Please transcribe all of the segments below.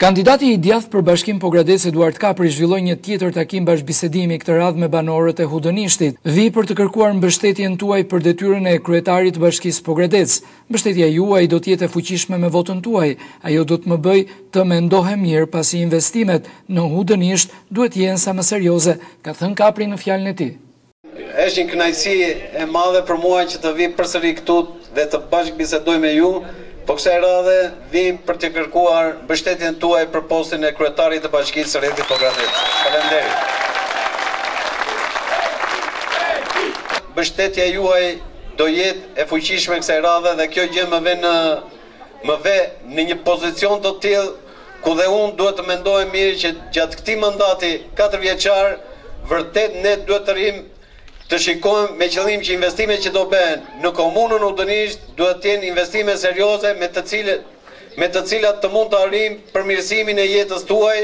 Kandidati i djathtë për Bashkim Pogradec Eduard Kapri zhvilloi një tjetër takim bashkëbisedimi këtë radhë me banorët e Hudënishtit. Vi për të kërkuar mbështetjen tuaj për detyrën e kryetarit të Bashkisë Pogradec. Mbështetja juaj do të jetë e fuqishme me votën tuaj. Ajo do të më bëj të mendohem mirë pasi investimet në Hudënisht duhet jenë sa më serioze, ka thënë Kapri në fjalën e tij. Është një kënaqësi e madhe për mua që të vi përsëri këtu dhe të bashkëbisedoj me ju. Po kësaj radhe vim për të kërkuar mbështetjen tuaj për postin e kryetarit të Bashkisë së Re të Pogradec. Faleminderit. Mbështetja juaj do jetë e fuqishme kësaj radhe dhe kjo gjë më ve në një pozicion të tillë ku dhe unë duhet të mendohem mirë që gjatë këtij mandati 4 vjeçar vërtet ne duhet të rrim të shikojmë me qëllim që investimet që do bëhen në komunën Hudënisht duhet të jenë investime serioze me të cilat të mund të arrijmë përmirësimin e jetës tuaj,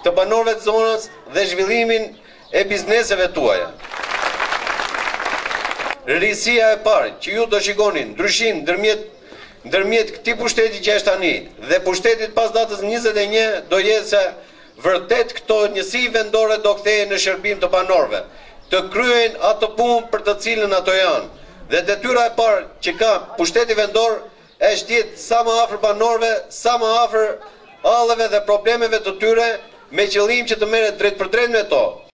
të banorëve të zonës dhe zhvillimin e bizneseve tuaja. Rrisia e parë që ju do shikonin ndryshim ndërmjet këtij pushteti që është tani dhe pushtetit pas datës 21 do jetë se vërtet këto njësi vendore do kthehen në shërbim të banorëve, të kryen atë punë për të cilën ato janë. Dhe detyra e parë që ka pushteti vendor është të jetë sa më afër banorëve, sa më afër halleve dhe problemeve të tyre me qëllim që të merret drejt për drejt me to.